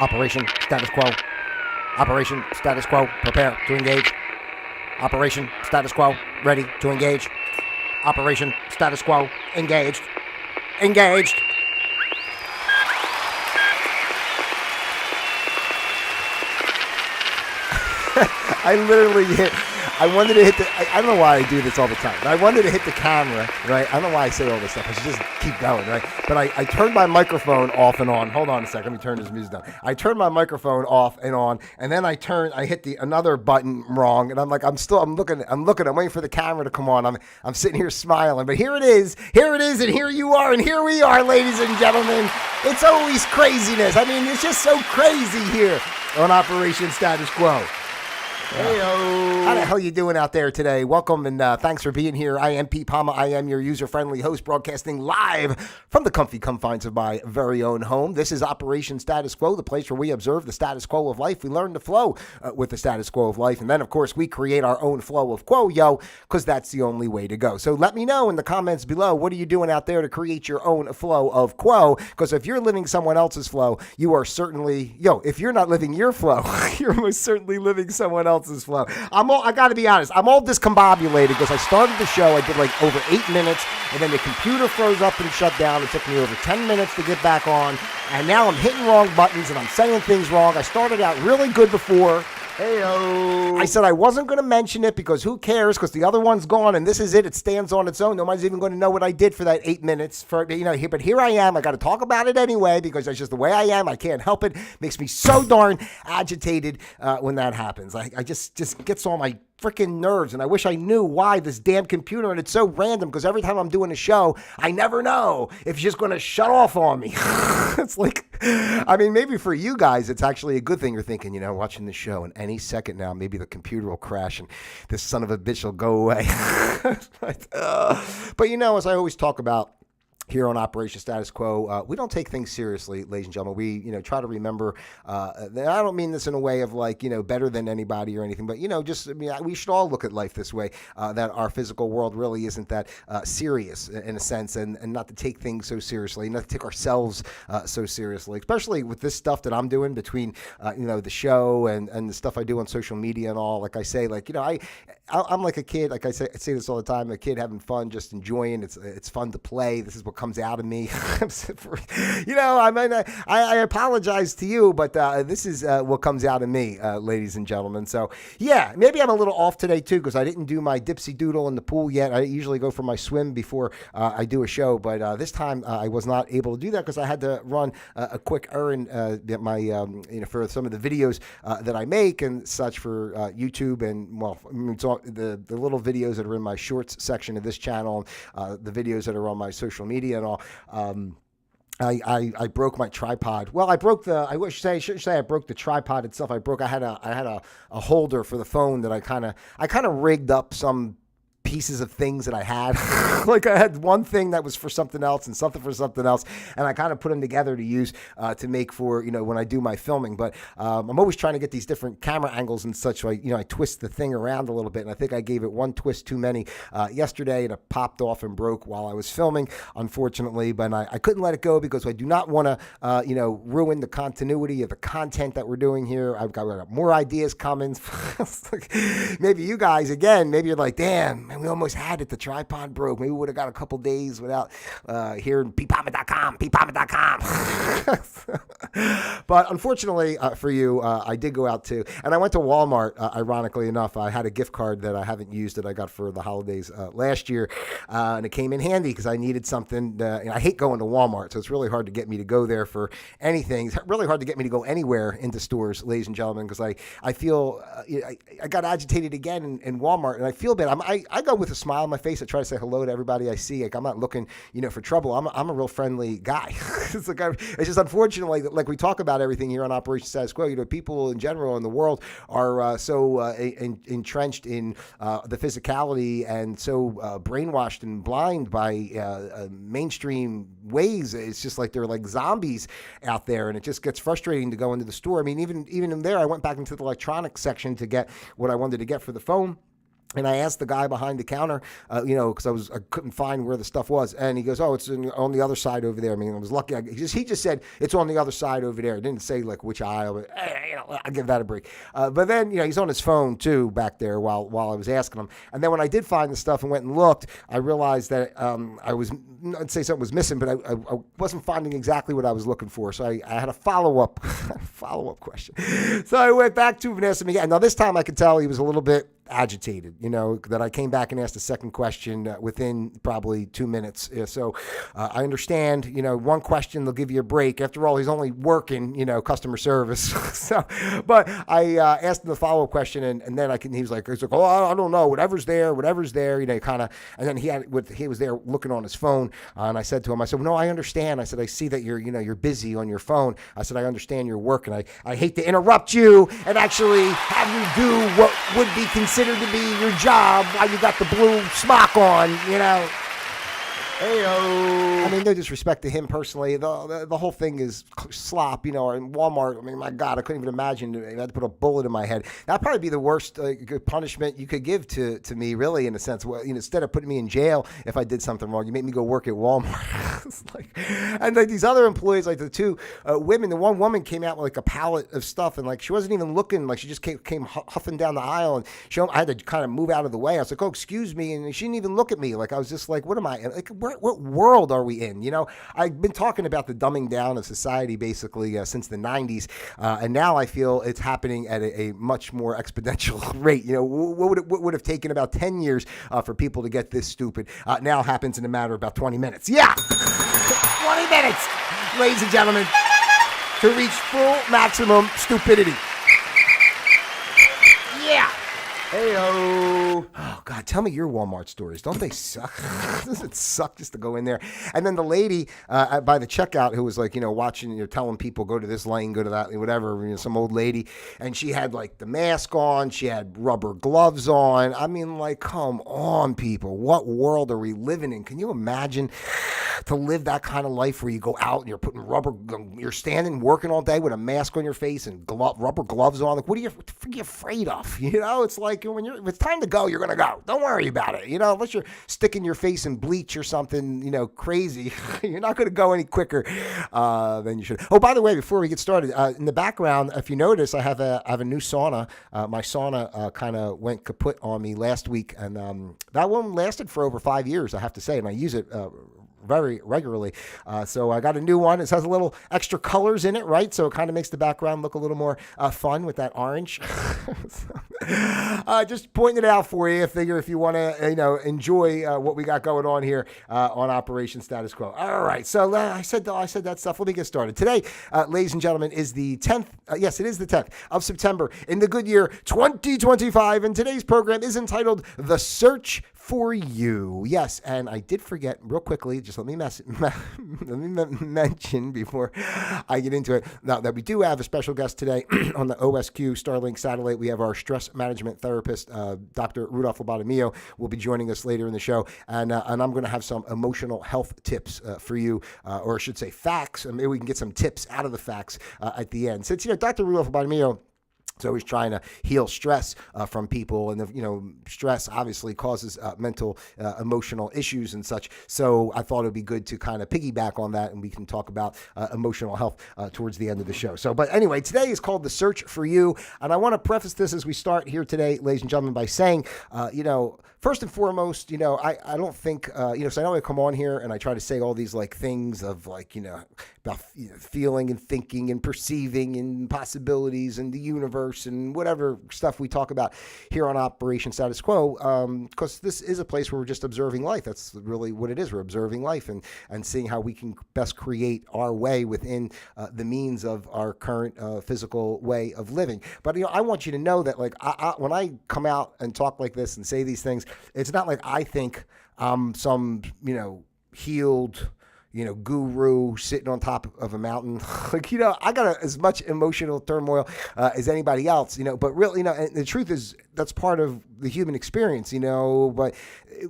Operation status quo. Operation status quo. Prepare to engage. Operation status quo. Ready to engage. Operation status quo. Engaged. Engaged. I wanted to hit I don't know why I do this all the time, but I wanted to hit the camera, right? I don't know why I say all this stuff. I should just keep going, right? But I turned my microphone off and on. Hold on a second. Let me turn this music down. I turned my microphone off and on, and then I hit another button wrong, and I'm looking, I'm waiting for the camera to come on. I'm sitting here smiling, but here it is, and here you are, and here we are, ladies and gentlemen. It's always craziness. I mean, it's just so crazy here on Operation Status Quo. Hey-o. How the hell you doing out there today? Welcome and thanks for being here. I am Pete.Palma. I am your user-friendly host broadcasting live from the comfy confines of my very own home. This is Operation Status Quo, the place where we observe the status quo of life. We learn to flow with the status quo of life. And then, of course, we create our own flow of quo, because that's the only way to go. So let me know in the comments below, what are you doing out there to create your own flow of quo? Because if you're living someone else's flow, you are certainly, if you're not living your flow, you're most certainly living someone else's flow. I got to be honest, I'm all discombobulated because I started the show, I did like over 8 minutes, and then the computer froze up and shut down. It took me over 10 minutes to get back on, and now I'm hitting wrong buttons and I'm saying things wrong. I started out really good before. Hey-o. I said I wasn't going to mention it because who cares, because the other one's gone and this is it. It stands on its own. Nobody's even going to know what I did for that 8 minutes. But here I am. I got to talk about it anyway because that's just the way I am. I can't help it. Makes me so darn agitated when that happens. I just gets on my freaking nerves, and I wish I knew why this damn computer, and it's so random because every time I'm doing a show, I never know if it's just going to shut off on me. It's like, I mean, maybe for you guys, it's actually a good thing. You're thinking, watching the show, and any second now, maybe the computer will crash and this son of a bitch will go away. But as I always talk about here on Operation Status Quo, we don't take things seriously, ladies and gentlemen. We, try to remember, I don't mean this in a way of like, better than anybody or anything, but, we should all look at life this way, that our physical world really isn't that serious in a sense, and not to take things so seriously, not to take ourselves so seriously, especially with this stuff that I'm doing between, the show and the stuff I do on social media and all. Like I say, I'm like a kid. Like I say this all the time, a kid having fun, just enjoying. It's fun to play. This is what comes out of me. I apologize to you, but this is what comes out of me, ladies and gentlemen. So yeah, maybe I'm a little off today too, because I didn't do my dipsy doodle in the pool yet. I usually go for my swim before I do a show, but this time I was not able to do that because I had to run a quick errand for some of the videos that I make and such for YouTube, and it's all the little videos that are in my shorts section of this channel, the videos that are on my social media and all. I broke my tripod. Well, I broke I should say I broke the tripod itself. I had a holder for the phone that I kind of rigged up some pieces of things that I had. Like I had one thing that was for something else and something for something else, and I kind of put them together to use to make for when I do my filming. But I'm always trying to get these different camera angles and such. So I twist the thing around a little bit, and I think I gave it one twist too many yesterday, and it popped off and broke while I was filming, unfortunately. But I couldn't let it go because I do not want to ruin the continuity of the content that we're doing here. I've got more ideas coming. Maybe you guys, again, maybe you're like, damn, man, we almost had it. The tripod broke. Maybe we would have got a couple days without hearing pete.palma.com. But unfortunately for you, I did go out too. And I went to Walmart, ironically enough. I had a gift card that I haven't used that I got for the holidays last year. And it came in handy because I needed something. I hate going to Walmart, so it's really hard to get me to go there for anything. It's really hard to get me to go anywhere into stores, ladies and gentlemen, because I feel I got agitated again in Walmart, and I feel bad. I go with a smile on my face. I try to say hello to everybody I see. Like I'm not looking, for trouble. I'm a real friendly guy. It's just unfortunately, like we talk about everything here on Operation Status Quo. People in general in the world are so entrenched in the physicality and so brainwashed and blind by mainstream ways. It's just like they're like zombies out there, and it just gets frustrating to go into the store. I mean, even in there, I went back into the electronics section to get what I wanted to get for the phone. And I asked the guy behind the counter, because I couldn't find where the stuff was, and he goes, "Oh, it's on the other side over there." I mean, I was lucky. He just said it's on the other side over there. He didn't say like which aisle. But, I'll give that a break. But then he's on his phone too back there while I was asking him. And then when I did find the stuff and went and looked, I realized that I'd say something was missing, but I wasn't finding exactly what I was looking for. So I had a follow-up question. So I went back to him and asked him again. Now this time I could tell he was a little bit agitated, that I came back and asked a second question within probably 2 minutes. So I understand, one question, they'll give you a break. After all, he's only working, customer service. So, but I asked him the follow-up question, and then he was like, oh, I don't know, whatever's there, kind of, and then he was there looking on his phone, and I said to him, well, no, I understand. I said, I see that you're busy on your phone. I said, I understand your work, and I hate to interrupt you and actually have you do what would be considered to be your job while you got the blue smock on, Heyo. I mean, no disrespect to him personally. The whole thing is slop, or in Walmart. I mean, my God, I couldn't even imagine. I had to put a bullet in my head. That'd probably be the worst punishment you could give to me, really, in a sense. Well, instead of putting me in jail if I did something wrong, you make me go work at Walmart. And these other employees, like the two women, the one woman came out with like a pallet of stuff, and like she wasn't even looking, like she just came huffing down the aisle, and I had to kind of move out of the way. I was like, oh, excuse me, and she didn't even look at me. Like I was just like, what am I? Like, what world are we in? I've been talking about the dumbing down of society basically since the 90s, and now I feel it's happening at a much more exponential rate. What would have taken about 10 years for people to get this stupid now happens in a matter of about 20 minutes. Yeah, 20 minutes, ladies and gentlemen, to reach full maximum stupidity. Yeah. Heyo. Oh, God, tell me your Walmart stories. Don't they suck? Does it suck just to go in there? And then the lady by the checkout who was like, watching, telling people, go to this lane, go to that, whatever, some old lady. And she had like the mask on. She had rubber gloves on. I mean, like, come on, people. What world are we living in? Can you imagine to live that kind of life where you go out and you're putting you're standing, working all day with a mask on your face and rubber gloves on? Like, what are you afraid of? It's like, when if it's time to go, you're going to go. Don't worry about it. Unless you're sticking your face in bleach or something, crazy, you're not going to go any quicker than you should. Oh, by the way, before we get started, in the background, if you notice, I have a new sauna. My sauna kind of went kaput on me last week, and that one lasted for over 5 years, I have to say, and I use it very regularly. So I got a new one. It has a little extra colors in it, right? So it kind of makes the background look a little more fun with that orange. Just pointing it out for you. I figure if you want to, enjoy what we got going on here on Operation Status Quo. All right. So I said that stuff. Let me get started. Today, ladies and gentlemen, is the 10th. Yes, it is the 10th of September in the good year 2025. And today's program is entitled The Search for You. Yes, and I did forget real quickly, just let me mention before I get into it, now that we do have a special guest today on the OSQ Starlink satellite. We have our stress management therapist, Dr. Rudolph Lobotomeo, will be joining us later in the show, and I'm going to have some emotional health tips for you, or I should say facts, and maybe we can get some tips out of the facts at the end. Since, Dr. Rudolph Lobotomeo is always trying to heal stress from people, and stress obviously causes mental, emotional issues and such. So I thought it would be good to kind of piggyback on that, and we can talk about emotional health towards the end of the show. So, but anyway, today is called The Search for You, and I want to preface this as we start here today, ladies and gentlemen, by saying, first and foremost, I don't think, so I know I come on here and I try to say all these like things of like, about feeling and thinking and perceiving and possibilities and the universe and whatever stuff we talk about here on Operation Status Quo, because this is a place where we're just observing life. That's really what it is. We're observing life and seeing how we can best create our way within the means of our current physical way of living. But, I want you to know that, like, when I come out and talk like this and say these things, it's not like I think I'm some, healed, guru sitting on top of a mountain. Like, I got as much emotional turmoil as anybody else, but really, and the truth is that's part of the human experience, but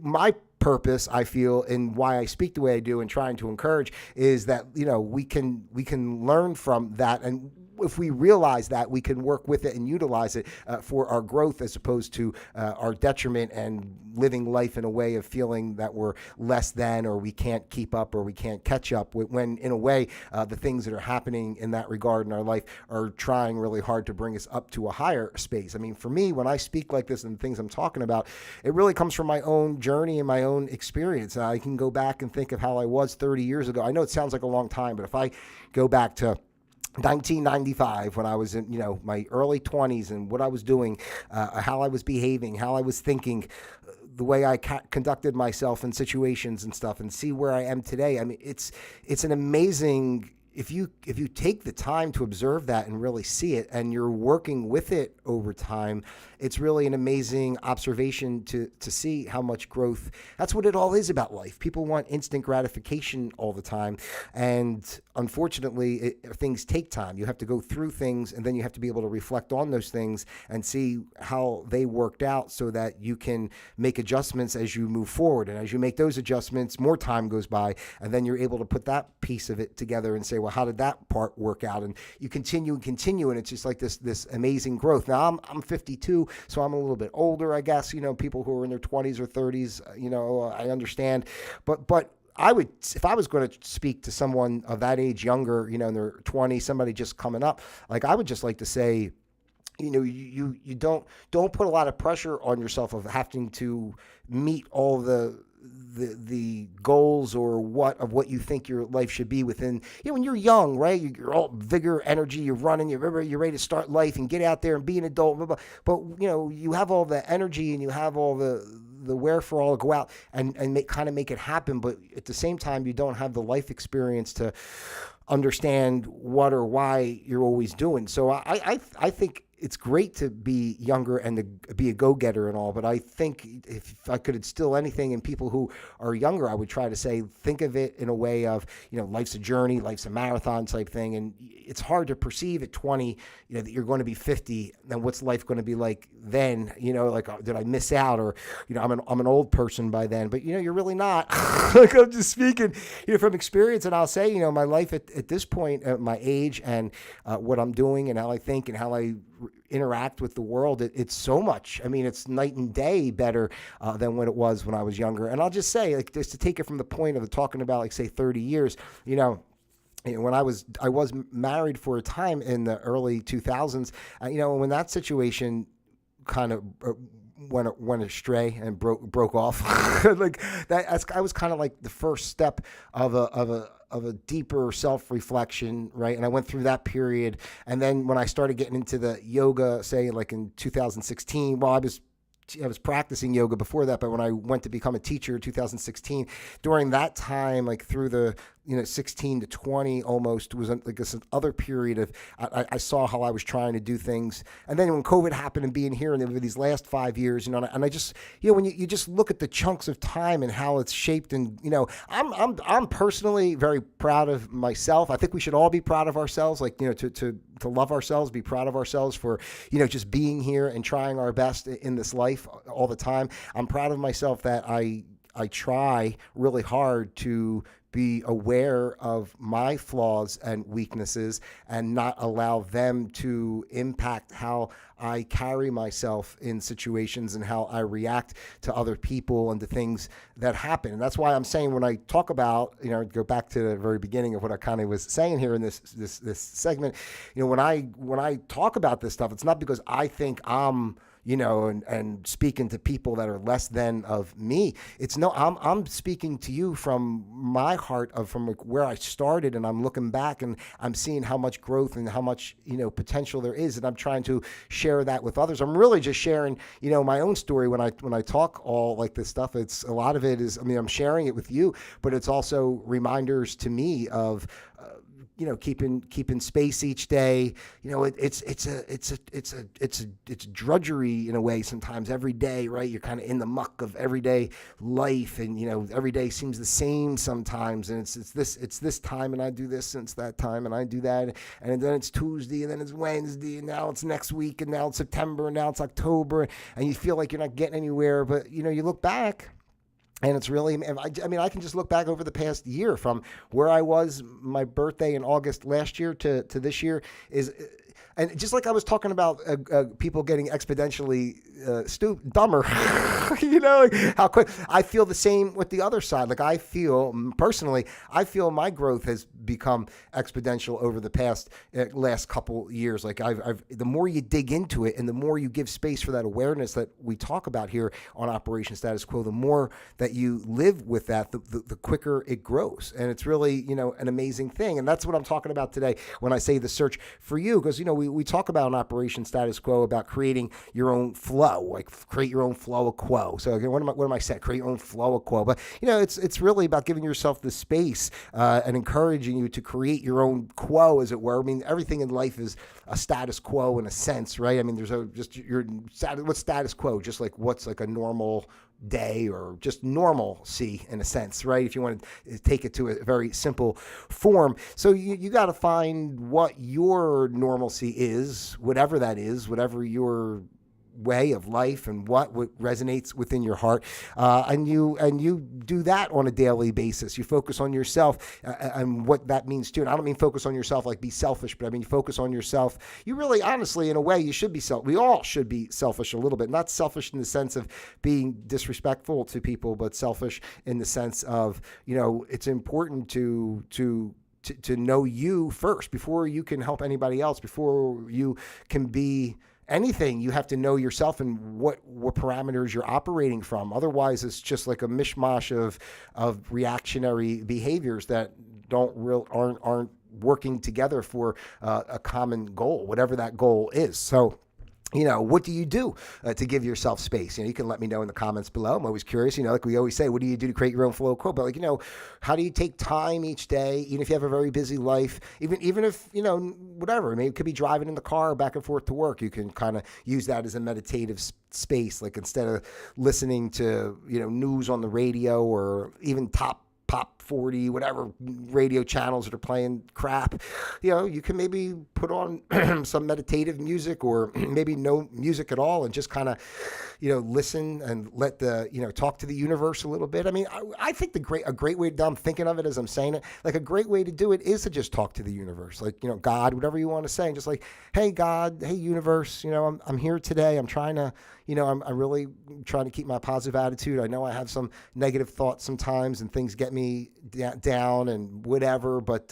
my purpose, I feel, and why I speak the way I do and trying to encourage is that, we can learn from that. And if we realize that, we can work with it and utilize it for our growth as opposed to our detriment, and living life in a way of feeling that we're less than, or we can't keep up, or we can't catch up, when in a way the things that are happening in that regard in our life are trying really hard to bring us up to a higher space. I mean, for me, when I speak like this and the things I'm talking about, it really comes from my own journey and my own experience. I can go back and think of how I was 30 years ago. I know it sounds like a long time, but if I go back to 1995, when I was in, my early 20s, and what I was doing, how I was behaving, how I was thinking, the way I conducted myself in situations and stuff, and see where I am today. I mean, it's an amazing. If you take the time to observe that and really see it, and you're working with it over time, it's really an amazing observation to see how much growth. That's what it all is about life. People want instant gratification all the time, and unfortunately, things take time. You have to go through things, and then you have to be able to reflect on those things and see how they worked out, so that you can make adjustments as you move forward. And as you make those adjustments, more time goes by, and then you're able to put that piece of it together and say, well, how did that part work out? And you continue, and it's just like this amazing growth. Now, I'm 52, so I'm a little bit older, I guess. People who are in their 20s or 30s, I understand. But I would, if I was going to speak to someone of that age, younger, in their 20s, somebody just coming up, like, I would just like to say, you don't put a lot of pressure on yourself of having to meet all the goals or what you think your life should be within. When you're young, right? You're all vigor, energy. You're running. You're ready to start life and get out there and be an adult. Blah, blah. But you have all the energy, and you have all the wherefore to go out and make it happen. But at the same time, you don't have the life experience to understand what or why you're always doing. So I think it's great to be younger and to be a go-getter and all, but I think if I could instill anything in people who are younger, I would try to say, think of it in a way of, life's a journey, life's a marathon type thing, and it's hard to perceive at 20, that you're going to be 50, then what's life going to be like then? Like, did I miss out? Or, I'm an old person by then, but you're really not. Like, I'm just speaking, from experience, and I'll say, my life at this point, at my age, and what I'm doing, and how I think, and how I interact with the world, it's so much. I mean, it's night and day better than what it was when I was younger. And I'll just say, like, just to take it from the point of talking about, like, say, 30 years, when I was married for a time in the early 2000s, when that situation kind of went astray and broke off, like that, I was kind of like the first step of a deeper self-reflection, right? And I went through that period. And then when I started getting into the yoga, say like in 2016, well, I was practicing yoga before that, but when I went to become a teacher in 2016, during that time, like through the 16 to 20 almost, was like this other period of I saw how I was trying to do things. And then when COVID happened and being here and over these last 5 years, and I just, when you just look at the chunks of time and how it's shaped, and I'm personally very proud of myself. I think we should all be proud of ourselves, like to love ourselves, be proud of ourselves for just being here and trying our best in this life all the time. I'm proud of myself that I try really hard to be aware of my flaws and weaknesses and not allow them to impact how I carry myself in situations and how I react to other people and to things that happen. And that's why I'm saying, when I talk about, go back to the very beginning of what I kind of was saying here in this segment, when I talk about this stuff, it's not because I think I'm and speaking to people that are less than of me. I'm speaking to you from my heart, from where I started, and I'm looking back and I'm seeing how much growth and how much, potential there is. And I'm trying to share that with others. I'm really just sharing, my own story when I talk all like this stuff. It's a lot of it is, I'm sharing it with you, but it's also reminders to me of, keeping space each day. It's drudgery in a way sometimes every day, right? You're kind of in the muck of everyday life, and every day seems the same sometimes. And it's this time, and I do this, and it's that time, and I do that, and then it's Tuesday, and then it's Wednesday, and now it's next week, and now it's September, and now it's October, and you feel like you're not getting anywhere. But you look back, And it's really, I mean, I can just look back over the past year from where I was, my birthday in August last year to this year is, and just like I was talking about people getting exponentially dumber, like how quick. I feel the same with the other side. Like I feel personally, I feel my growth has become exponential over the last couple years. Like I've the more you dig into it and the more you give space for that awareness that we talk about here on Operation Status Quo, the more that you live with that, the quicker it grows. And it's really, an amazing thing. And that's what I'm talking about today when I say the search for you, because, we talk about an Operation Status Quo about creating your own flow, like create your own flow of quo. So again, what am I saying? Create your own flow of quo. But, it's really about giving yourself the space and encouraging you to create your own quo, as it were. I mean, everything in life is a status quo in a sense, right? I mean, there's what's status quo? Just like what's like a normal day or just normalcy in a sense, right? If you want to take it to a very simple form. So you got to find what your normalcy is, whatever that is, whatever your way of life and what resonates within your heart, and you do that on a daily basis. You focus on yourself and what that means too. And I don't mean focus on yourself like be selfish, but I mean focus on yourself. You really, honestly, in a way, you should be we all should be selfish a little bit. Not selfish in the sense of being disrespectful to people, but selfish in the sense of it's important to know you first before you can help anybody else. Before you can be anything, you have to know yourself and what parameters you're operating from. Otherwise, it's just like a mishmash of reactionary behaviors that aren't working together for a common goal, whatever that goal is. So, what do you do to give yourself space? You can let me know in the comments below. I'm always curious. Like we always say, what do you do to create your own flow quote? But how do you take time each day, even if you have a very busy life, even if, whatever, maybe it could be driving in the car back and forth to work. You can kind of use that as a meditative space. Like instead of listening to, news on the radio or even top 40, whatever radio channels that are playing crap, you can maybe put on some meditative music or maybe no music at all and just kind of, listen and let the, talk to the universe a little bit. I mean, I think a great way I'm thinking of it as I'm saying it, like a great way to do it is to just talk to the universe, like, God, whatever you want to say, and just like, hey, God, hey, universe, I'm here today. I'm trying to, I'm really trying to keep my positive attitude. I know I have some negative thoughts sometimes and things get me down and whatever, but,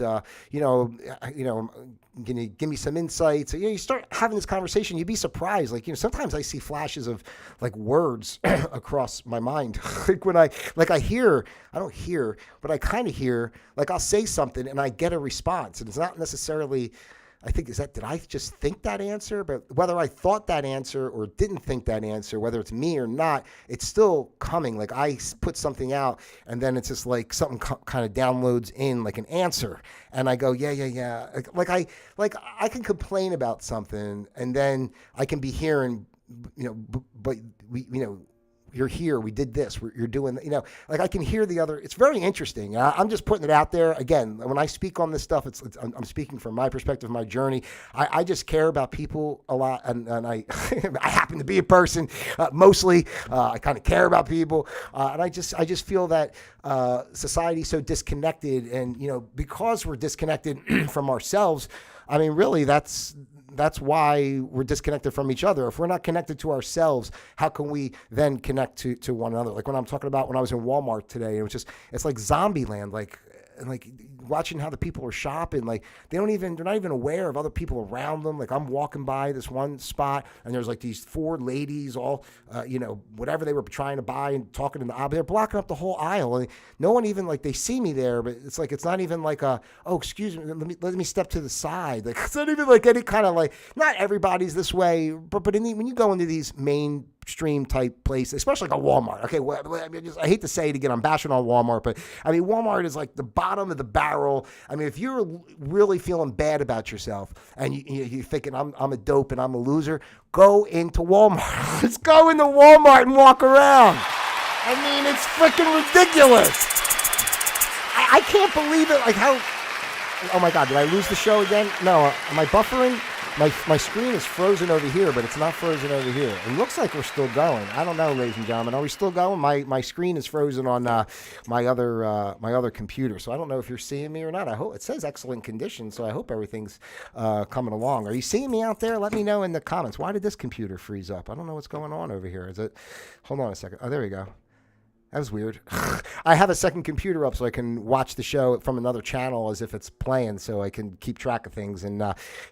can you give me some insights? You start having this conversation, you'd be surprised. Like, sometimes I see flashes of like words across my mind. Like when I don't hear, but I kind of hear, like I'll say something and I get a response and it's not necessarily, I think, did I just think that answer? But whether I thought that answer or didn't think that answer, whether it's me or not, it's still coming. Like I put something out and then it's just like something kind of downloads in like an answer. And I go, yeah. Like I can complain about something and then I can be hearing, but we, you're here, we did this, you're doing, like I can hear the other. It's very interesting. I'm just putting it out there. Again, when I speak on this stuff, I'm speaking from my perspective, my journey. I just care about people a lot. And I, I happen to be a person, mostly, I kind of care about people. And I just feel that society's so disconnected and, because we're disconnected from ourselves, I mean, really that's why we're disconnected from each other. If we're not connected to ourselves, how can we then connect to one another? Like when I'm talking about when I was in Walmart today, it's like zombie land, like watching how the people are shopping, like they're not even aware of other people around them. Like I'm walking by this one spot and there's like these 4 ladies all, whatever they were trying to buy and talking in the aisle, they're blocking up the whole aisle. And no one even like, they see me there, but it's like, it's not even like oh, excuse me, let me step to the side. Like it's not even like any kind of like, not everybody's this way, but when you go into these mainstream type places, especially like a Walmart. Okay, I hate to say it again, I'm bashing on Walmart, but I mean, Walmart is like the bottom of the barrel. I mean, if you're really feeling bad about yourself and you're thinking I'm a dope and I'm a loser, go into Walmart. Let's go into Walmart and walk around. I mean, it's freaking ridiculous. I can't believe it. Like how, oh my God, did I lose the show again? No, am I buffering? My screen is frozen over here, but it's not frozen over here. It looks like we're still going. I don't know, ladies and gentlemen. Are we still going? My screen is frozen on my other computer, so I don't know if you're seeing me or not. I hope it says excellent condition, so I hope everything's coming along. Are you seeing me out there? Let me know in the comments. Why did this computer freeze up? I don't know what's going on over here. Is it? Hold on a second. Oh, there we go. That was weird. I have a second computer up so I can watch the show from another channel as if it's playing, so I can keep track of things. And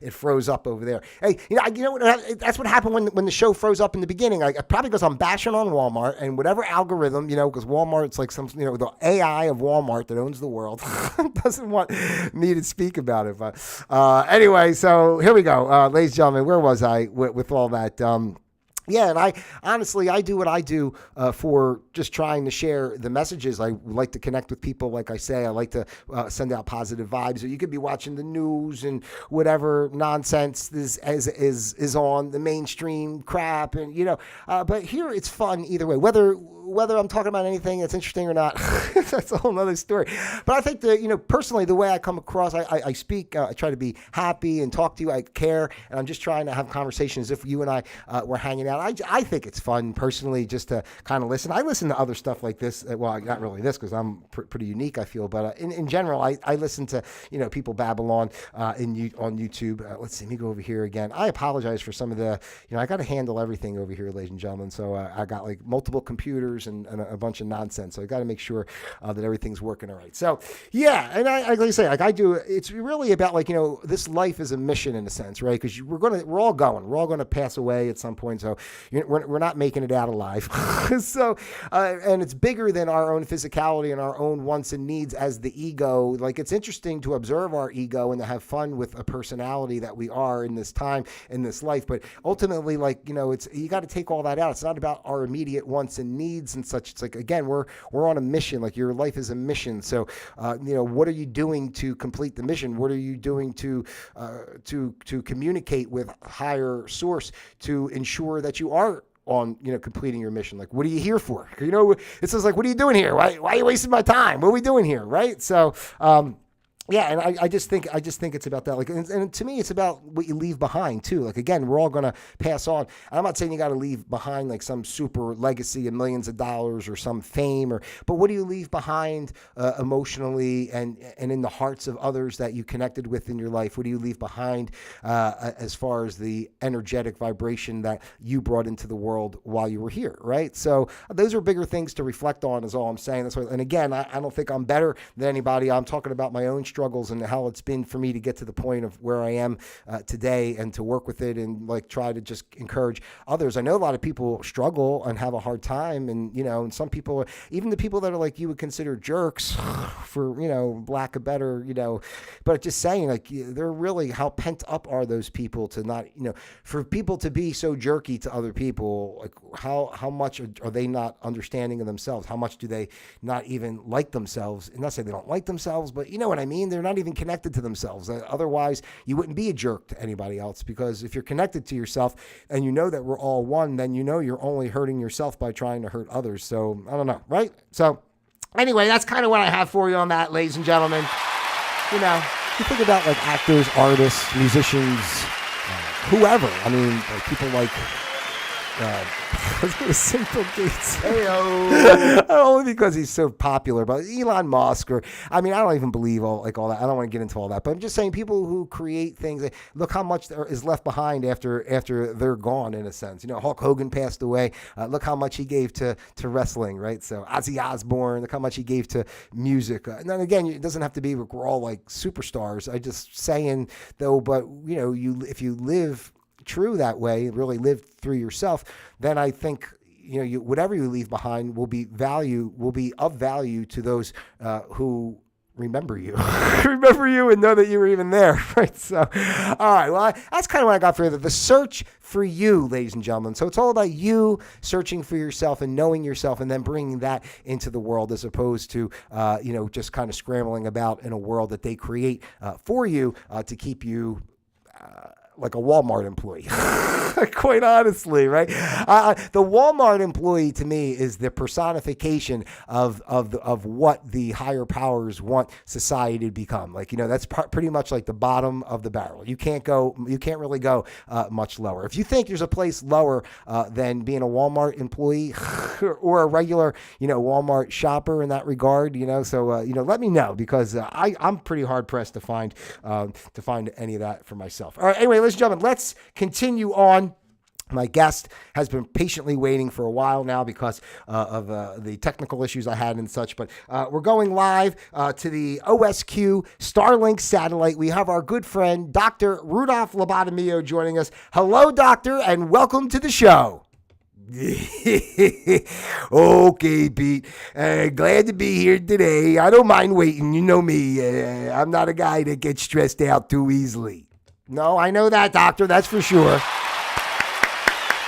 it froze up over there. Hey, you know what? That's what happened when the show froze up in the beginning. Probably because I'm bashing on Walmart and whatever algorithm, because Walmart's like some, the AI of Walmart that owns the world doesn't want me to speak about it. But anyway, so here we go, ladies and gentlemen. Where was I with all that? Yeah, and I honestly do what I do for just trying to share the messages. I like to connect with people, like I say. I like to send out positive vibes. So you could be watching the news and whatever nonsense is on the mainstream crap, and but here it's fun either way. Whether I'm talking about anything that's interesting or not, that's a whole other story. But I think that personally, the way I come across, I speak. I try to be happy and talk to you. I care, and I'm just trying to have conversations as if you and I were hanging out. I think it's fun personally just to kind of listen. I listen to other stuff like this. Well, not really this because I'm pretty unique, I feel. But in general, I listen to people babble on YouTube. Let's see. Let me go over here again. I apologize for some of the. I got to handle everything over here, ladies and gentlemen. So I got like multiple computers and a bunch of nonsense. So I got to make sure that everything's working all right. So yeah, and I like I say, like I do. It's really about this life is a mission in a sense, right? Because we're all going to pass away at some point. So we're not making it out alive. So, and it's bigger than our own physicality and our own wants and needs as the ego. Like it's interesting to observe our ego and to have fun with a personality that we are in this time, in this life. But ultimately, it's, you got to take all that out. It's not about our immediate wants and needs and such. It's like, again, we're on a mission. Like your life is a mission. So, what are you doing to complete the mission? What are you doing to communicate with higher source to ensure that you are on, completing your mission? Like, what are you here for? It says like, what are you doing here? Why are you wasting my time? What are we doing here? Right. So, yeah, and I just think it's about that. Like, and to me, it's about what you leave behind too. Like, again, we're all gonna pass on. I'm not saying you got to leave behind like some super legacy of millions of dollars or some fame, but what do you leave behind emotionally and in the hearts of others that you connected with in your life? What do you leave behind as far as the energetic vibration that you brought into the world while you were here, right? So those are bigger things to reflect on. Is all I'm saying. That's why. And again, I don't think I'm better than anybody. I'm talking about my own struggles and how it's been for me to get to the point of where I am today and to work with it and like try to just encourage others. I know a lot of people struggle and have a hard time, and and some people, even the people that are like you would consider jerks for lack of better, but just saying like they're really, how pent up are those people to not, for people to be so jerky to other people, like how much are they not understanding of themselves? How much do they not even like themselves? And not say they don't like themselves, but you know what I mean? They're not even connected to themselves. Otherwise, you wouldn't be a jerk to anybody else, because if you're connected to yourself and you know that we're all one, then you're only hurting yourself by trying to hurt others. So I don't know, right? So anyway, that's kind of what I have for you on that, ladies and gentlemen. You think about like actors, artists, musicians, whoever. I mean, like people like Simple Gates. Only because he's so popular, but Elon Musk, or I don't even believe all that. I don't want to get into all that, but I'm just saying people who create things. Look how much there is left behind after they're gone, in a sense. Hulk Hogan passed away. Look how much he gave to wrestling, right? So Ozzy Osbourne, look how much he gave to music. And then again, it doesn't have to be we're all like superstars. I just saying though, but if you live true that way, really live through yourself, then I think whatever you leave behind will be of value to those who remember you and know that you were even there, right? So, all right, well, that's kind of what I got for you. The search for you, ladies and gentlemen. So it's all about you searching for yourself and knowing yourself, and then bringing that into the world, as opposed to just kind of scrambling about in a world that they create for you to keep you like a Walmart employee. Quite honestly, right? The Walmart employee to me is the personification of what the higher powers want society to become. Like, that's pretty much like the bottom of the barrel. You can't really go much lower. If you think there's a place lower than being a Walmart employee or a regular, Walmart shopper in that regard, so let me know, because I'm pretty hard pressed to find any of that for myself. All right, anyway, ladies and gentlemen, let's continue on. My guest has been patiently waiting for a while now because of the technical issues I had and such. But we're going live to the OSQ Starlink satellite. We have our good friend, Dr. Rudolph Lobotomeo, joining us. Hello, doctor, and welcome to the show. Okay, Pete. Glad to be here today. I don't mind waiting. You know me. I'm not a guy that gets stressed out too easily. No, I know that, doctor. That's for sure.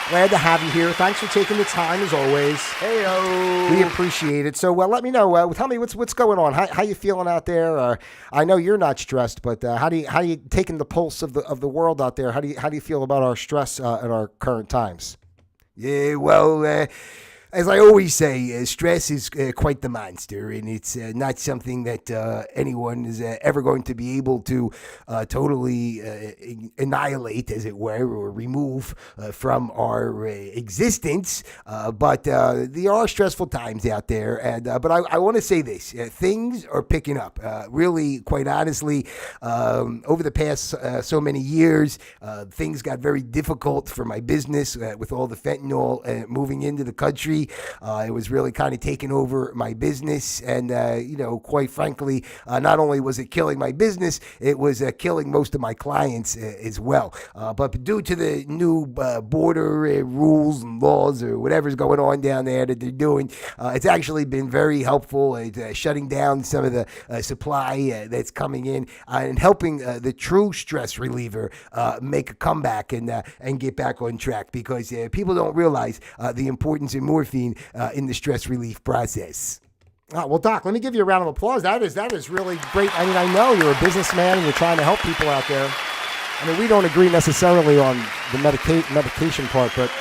Glad to have you here. Thanks for taking the time, as always. Heyo. We appreciate it. So, let me know. Tell me what's going on. How you feeling out there? I know you're not stressed, but how you taking the pulse of the world out there? How do you feel about our stress in our current times? Yeah, well, as I always say, stress is quite the monster, and it's not something that anyone is ever going to be able to totally annihilate, as it were, or remove from our existence. But there are stressful times out there, and but I want to say this: things are picking up. Really, quite honestly, over the past so many years, things got very difficult for my business with all the fentanyl moving into the country. It was really kind of taking over my business, and quite frankly, not only was it killing my business, it was killing most of my clients as well. But due to the new border rules and laws, or whatever's going on down there that they're doing, it's actually been very helpful at shutting down some of the supply that's coming in, and helping the true stress reliever make a comeback and get back on track, because people don't realize the importance of morphine in the stress relief process. Well, Doc, let me give you a round of applause. That is really great. I mean, I know you're a businessman and you're trying to help people out there. I mean, we don't agree necessarily on the medication part, but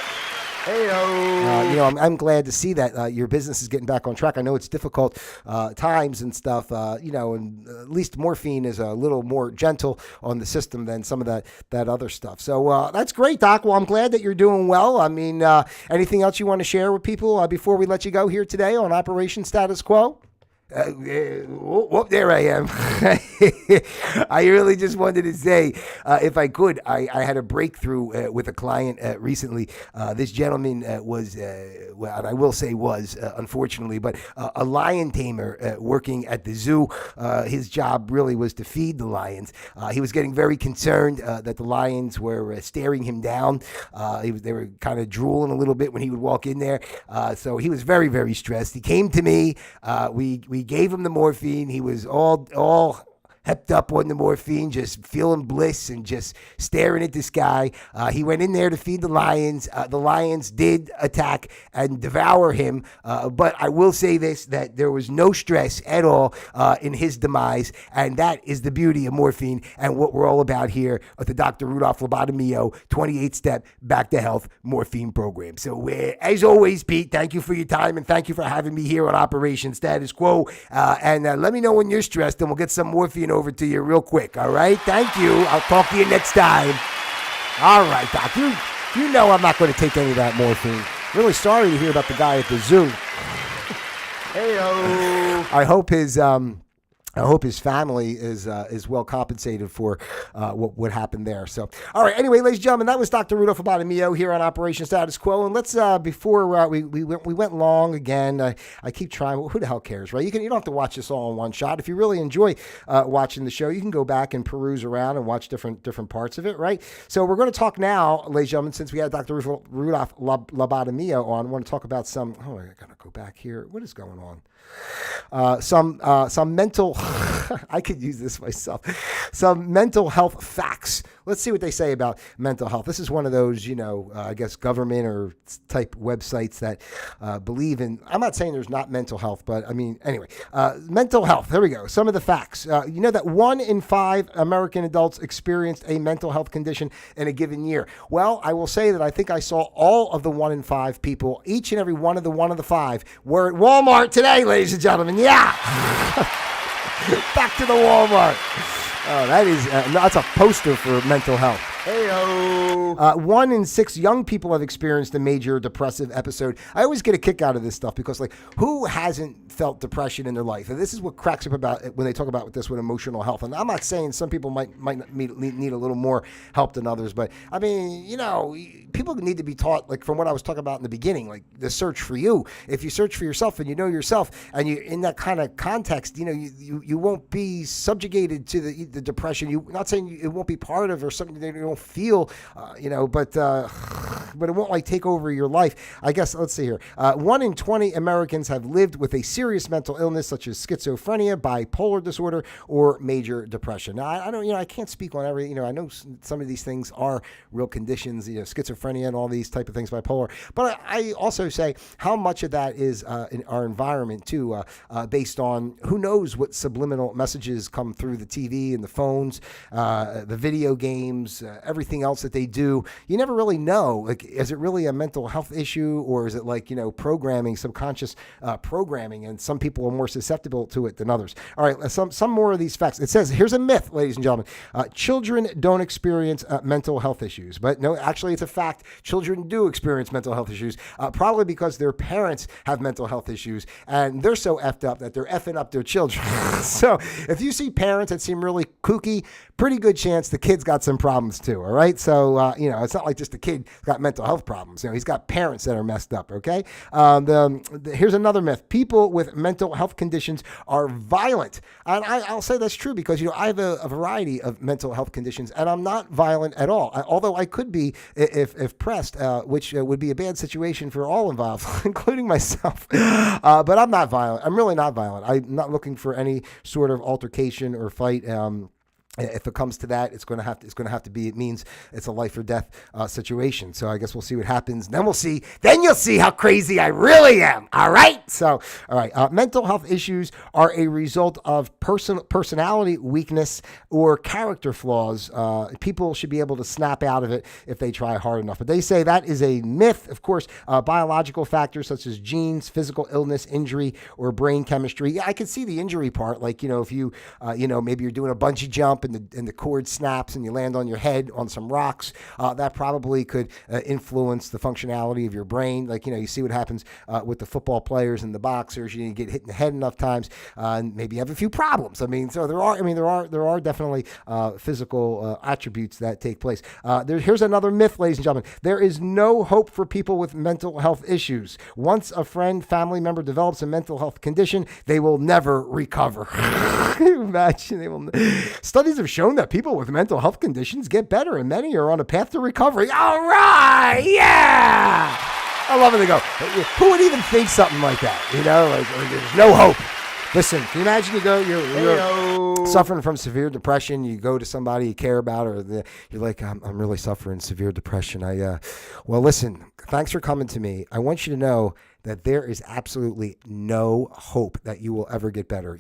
I'm glad to see that your business is getting back on track. I know it's difficult times and stuff, and at least morphine is a little more gentle on the system than some of that other stuff. So that's great, Doc. Well, I'm glad that you're doing well. I mean, anything else you want to share with people before we let you go here today on Operation Status Quo? There I am. I really just wanted to say, if I could, I had a breakthrough with a client recently. This gentleman was, and I will say was, unfortunately, but a lion tamer working at the zoo. His job really was to feed the lions. He was getting very concerned that the lions were staring him down. They were kind of drooling a little bit when he would walk in there. So he was very, very stressed. He came to me. We gave him the morphine. He was all hepped up on the morphine, just feeling bliss and just staring at the sky. He went in there to feed the lions. The lions did attack and devour him. But I will say this, that there was no stress at all in his demise. And that is the beauty of morphine and what we're all about here at the Dr. Rudolph Lobotomeo 28-step back to health morphine program. So as always, Pete, thank you for your time and thank you for having me here on Operation Status Quo. And let me know when you're stressed and we'll get some morphine over to you real quick. All right. Thank you. I'll talk to you next time. All right, Doc. You know I'm not going to take any of that morphine. Really sorry to hear about the guy at the zoo. Heyo. I hope his family is well compensated for what happened there. So, all right. Anyway, ladies and gentlemen, that was Dr. Rudolph Lobotomeo here on Operation Status Quo. And let's before we went long again. I keep trying. Who the hell cares, right? You don't have to watch this all in one shot. If you really enjoy watching the show, you can go back and peruse around and watch different parts of it, right? So we're going to talk now, ladies and gentlemen, since we had Dr. Rudolph Lobotomeo on. I want to talk about some. Oh, I gotta go back here. What is going on? Some mental I could use this myself. Some mental health facts, let's see what they say about mental health. This is one of those, I guess government or type websites that believe in. I'm not saying there's not mental health, but I mean, anyway, mental health. There we go. Some of the facts. You know that 1 in 5 American adults experienced a mental health condition in a given year. Well, I will say that I think I saw all of the 1 in 5 people, each and every one of the 5, were at Walmart today, ladies and gentlemen. Yeah. Back to the Walmart. Oh, that's a poster for mental health. Heyo. 1 in 6 young people have experienced a major depressive episode. I always get a kick out of this stuff because, like, who hasn't felt depression in their life? And this is what cracks up about it when they talk about this with emotional health. And I'm not saying some people might need a little more help than others, but I mean, people need to be taught, like from what I was talking about in the beginning, like the search for you. If you search for yourself and you know yourself, and you're in that kind of context, you won't be subjugated to the depression. You're not saying it won't be part of or something that you don't feel, but it won't like take over your life. I guess, let's see here. 1 in 20 Americans have lived with a serious mental illness such as schizophrenia, bipolar disorder, or major depression. Now, I don't, I can't speak on every, I know some of these things are real conditions, schizophrenia and all these type of things, bipolar. But I also say how much of that is in our environment too, based on who knows what subliminal messages come through the TV and the phones, the video games, everything else that they do. You never really know, like, is it really a mental health issue, or is it like, programming, subconscious programming, and some people are more susceptible to it than others. All right, some more of these facts. It says, here's a myth, ladies and gentlemen. Children don't experience mental health issues. But no, actually, it's a fact. Children do experience mental health issues, probably because their parents have mental health issues, and they're so effed up that they're effing up their children. So if you see parents that seem really kooky, pretty good chance the kid's got some problems too, all right? So, it's not like just the kid got mental health problems. He's got parents that are messed up, okay? Here's another myth. People with mental health conditions are violent. And I'll say that's true because, I have a variety of mental health conditions, and I'm not violent at all, although I could be if pressed, which would be a bad situation for all involved, including myself. But I'm not violent. I'm really not violent. I'm not looking for any sort of altercation or fight. If it comes to that, it's going to have to be. It means it's a life or death situation. So I guess we'll see what happens. Then you'll see how crazy I really am. All right. So, all right. Mental health issues are a result of personality weakness or character flaws. People should be able to snap out of it if they try hard enough. But they say that is a myth. Of course, biological factors such as genes, physical illness, injury, or brain chemistry. Yeah, I could see the injury part. Like, if you, maybe you're doing a bungee jump and the cord snaps and you land on your head on some rocks, that probably could influence the functionality of your brain. Like, you see what happens with the football players and the boxers. You get hit in the head enough times, and maybe you have a few problems. So there are definitely physical attributes that take place. Here's another myth, ladies and gentlemen. There is no hope for people with mental health issues. Once a friend, family member develops a mental health condition, they will never recover. Can you imagine? Studies have shown that people with mental health conditions get better, and many are on a path to recovery. All right, yeah. I love it. They go, who would even think something like that? Like there's no hope. Listen, can you imagine you're suffering from severe depression, you go to somebody you care about, or you're like, I'm really suffering severe depression. Well, listen, thanks for coming to me. I want you to know that there is absolutely no hope that you will ever get better.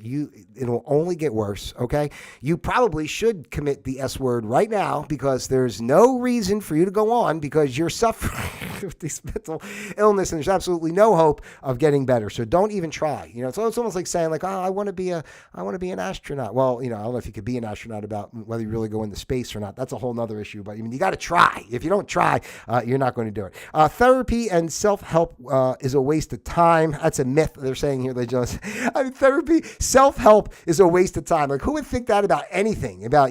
It'll only get worse, okay? You probably should commit the S word right now because there's no reason for you to go on because you're suffering with this mental illness and there's absolutely no hope of getting better. So don't even try. It's almost like saying like, I want to be an astronaut. Well, I don't know if you could be an astronaut about whether you really go into space or not. That's a whole nother issue, but you got to try. If you don't try, you're not going to do it. Therapy and self-help is a waste of time. That's a myth they're saying here. Therapy, self-help is a waste of time. Like, who would think that about anything? About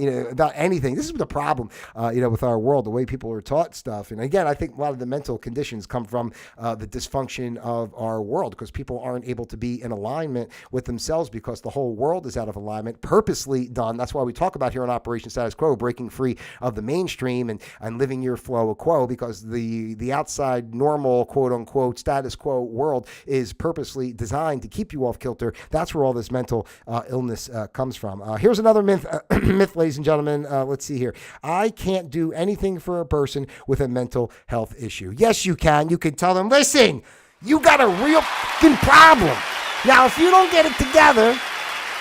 anything? This is the problem, with our world, the way people are taught stuff. And again, I think a lot of the mental conditions come from the dysfunction of our world because people aren't able to be in alignment with themselves because the whole world is out of alignment, purposely done. That's why we talk about here on Operation Status Quo, breaking free of the mainstream and living your flow of quo, because the outside normal, quote unquote, status quo world is purposely designed to keep you off kilter. That's where all this mental illness comes from. Here's another myth, myth, ladies and gentlemen. Let's see here. I can't do anything for a person with a mental health issue. Yes, you can. You can tell them, listen, you got a real fucking problem. Now, if you don't get it together,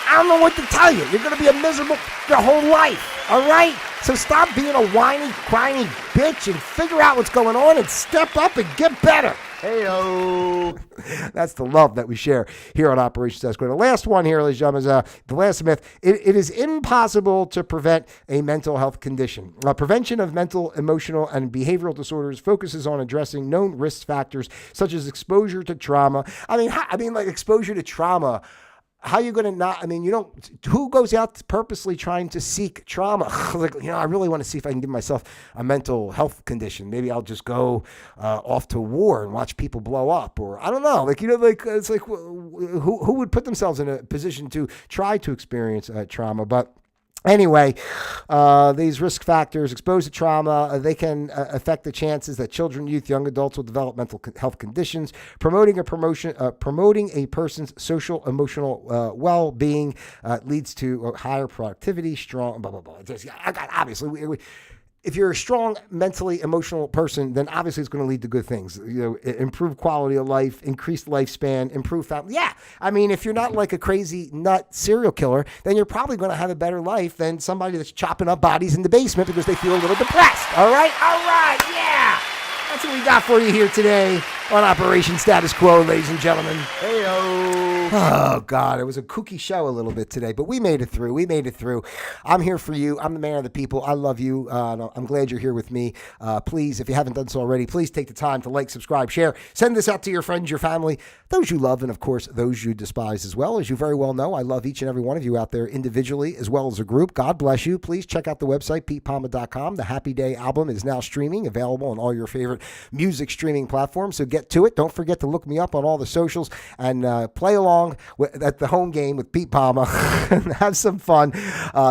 I don't know what to tell you. You're going to be a miserable your whole life, all right? So stop being a whiny, crying bitch and figure out what's going on and step up and get better. Hey-o. That's the love that we share here on Operation Status Quo. The last one here, ladies and gentlemen, is the last myth. It is impossible to prevent a mental health condition. Prevention of mental, emotional, and behavioral disorders focuses on addressing known risk factors such as exposure to trauma. Like exposure to trauma. How are you going to not, who goes out purposely trying to seek trauma? I really want to see if I can give myself a mental health condition. Maybe I'll just go off to war and watch people blow up, or I don't know. It's like, who would put themselves in a position to try to experience trauma? But anyway, these risk factors exposed to trauma, they can affect the chances that children, youth, young adults will develop mental health conditions. Promoting a person's social, emotional well-being leads to higher productivity, strong, blah, blah, blah. Obviously, if you're a strong, mentally emotional person, then obviously it's going to lead to good things. Improved quality of life, increased lifespan, improved family. Yeah, if you're not like a crazy nut serial killer, then you're probably going to have a better life than somebody that's chopping up bodies in the basement because they feel a little depressed. All right, yeah. That's what we got for you here today on Operation Status Quo, ladies and gentlemen. Hey-o. Oh, God, it was a kooky show a little bit today, but we made it through. I'm here for you. I'm the man of the people. I love you. I'm glad you're here with me. Please, if you haven't done so already, please take the time to like, subscribe, share. Send this out to your friends, your family, those you love, and, of course, those you despise as well. As you very well know, I love each and every one of you out there individually as well as a group. God bless you. Please check out the website, pete.palma.com. The Happy Day album is now streaming, available on all your favorite music streaming platforms, so get to it. Don't forget to look me up on all the socials and play along at the home game with Pete Palma and have some fun.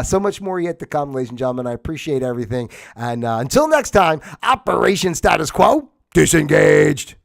So much more yet to come, ladies and gentlemen. I appreciate everything. And until next time, Operation Status Quo, disengaged.